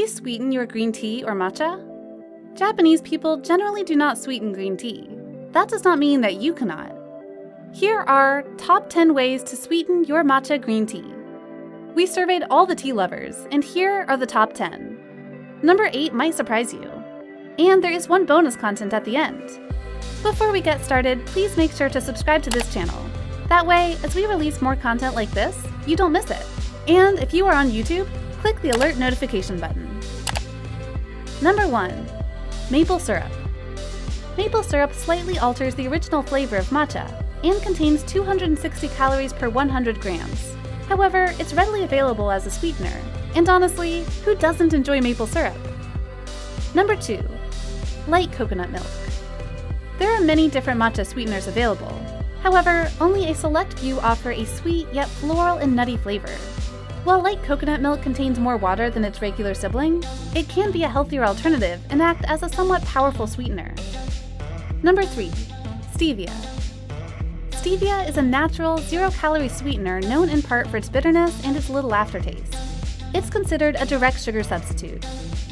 you sweeten your green tea or matcha? Japanese people generally do not sweeten green tea. That does not mean that you cannot. Here are top 10 ways to sweeten your matcha green tea. We surveyed all the tea lovers, and here are the top 10. Number 8 might surprise you. And there is one bonus content at the end. Before we get started, please make sure to subscribe to this channel. That way, as we release more content like this, you don't miss it. And if you are on YouTube, click the alert notification button. Number 1. Maple syrup. Maple syrup slightly alters the original flavor of matcha and contains 260 calories per 100 grams. However, it's readily available as a sweetener, and honestly, who doesn't enjoy maple syrup? Number 2. Light coconut milk. There are many different matcha sweeteners available. However, only a select few offer a sweet yet floral and nutty flavor. While light coconut milk contains more water than its regular sibling, it can be a healthier alternative and act as a somewhat powerful sweetener. Number 3. Stevia. Stevia is a natural, zero-calorie sweetener known in part for its bitterness and its little aftertaste. It's considered a direct sugar substitute.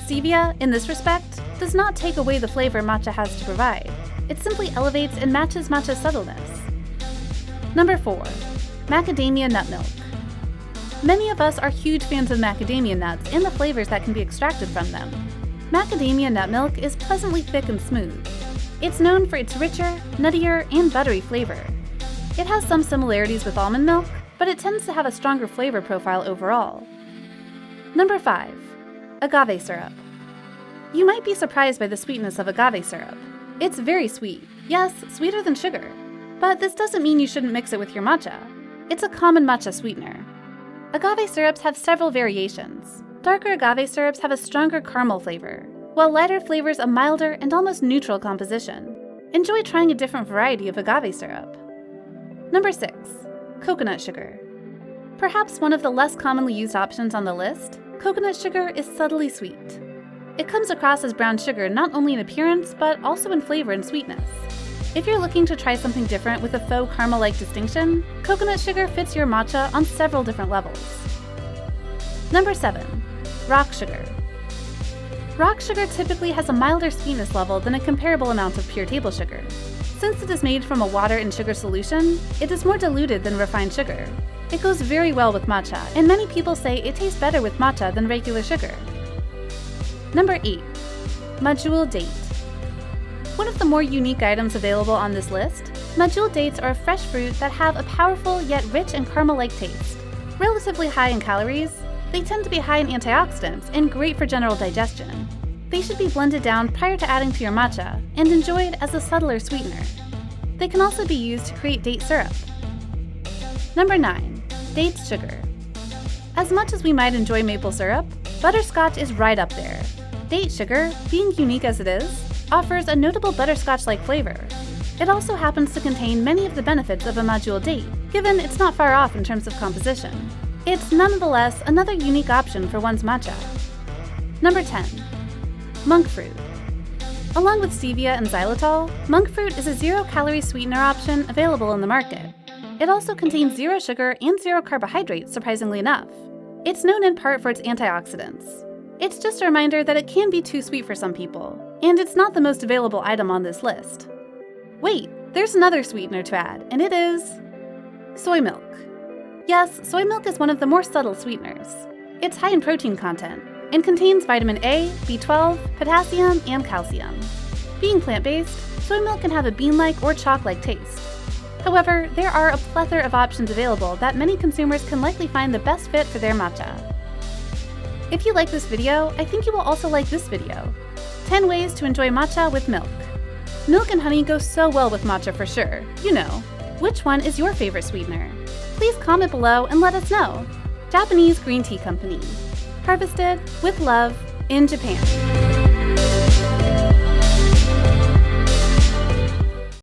Stevia, in this respect, does not take away the flavor matcha has to provide. It simply elevates and matches matcha's subtleness. Number 4. Macadamia nut milk. Many of us are huge fans of macadamia nuts and the flavors that can be extracted from them. Macadamia nut milk is pleasantly thick and smooth. It's known for its richer, nuttier, and buttery flavor. It has some similarities with almond milk, but it tends to have a stronger flavor profile overall. Number 5. Agave syrup. You might be surprised by the sweetness of agave syrup. It's very sweet, yes, sweeter than sugar. But this doesn't mean you shouldn't mix it with your matcha. It's a common matcha sweetener. Agave syrups have several variations. Darker agave syrups have a stronger caramel flavor, while lighter flavors a milder and almost neutral composition. Enjoy trying a different variety of agave syrup. Number 6. Coconut sugar. Perhaps one of the less commonly used options on the list, coconut sugar is subtly sweet. It comes across as brown sugar not only in appearance, but also in flavor and sweetness. If you're looking to try something different with a faux caramel-like distinction, coconut sugar fits your matcha on several different levels. Number 7. Rock sugar. Rock sugar typically has a milder sweetness level than a comparable amount of pure table sugar. Since it is made from a water and sugar solution, it is more diluted than refined sugar. It goes very well with matcha, and many people say it tastes better with matcha than regular sugar. Number 8. Medjool date. One of the more unique items available on this list, medjool dates are a fresh fruit that have a powerful yet rich and caramel-like taste. Relatively high in calories, they tend to be high in antioxidants and great for general digestion. They should be blended down prior to adding to your matcha and enjoyed as a subtler sweetener. They can also be used to create date syrup. Number 9. Dates sugar. As much as we might enjoy maple syrup, butterscotch is right up there. Date sugar, being unique as it is, offers a notable butterscotch-like flavor. It also happens to contain many of the benefits of a medjool date, given it's not far off in terms of composition. It's nonetheless another unique option for one's matcha. Number 10. Monk fruit. Along with stevia and xylitol, monk fruit is a zero-calorie sweetener option available in the market. It also contains zero sugar and zero carbohydrates, surprisingly enough. It's known in part for its antioxidants. It's just a reminder that it can be too sweet for some people, and it's not the most available item on this list. Wait, there's another sweetener to add, and it is soy milk. Yes, soy milk is one of the more subtle sweeteners. It's high in protein content and contains vitamin A, B12, potassium, and calcium. Being plant-based, soy milk can have a bean-like or chalk-like taste. However, there are a plethora of options available that many consumers can likely find the best fit for their matcha. If you like this video, I think you will also like this video. 10 ways to enjoy matcha with milk. Milk and honey go so well with matcha for sure, you know. Which one is your favorite sweetener? Please comment below and let us know. Japanese Green Tea Company. Harvested with love in Japan.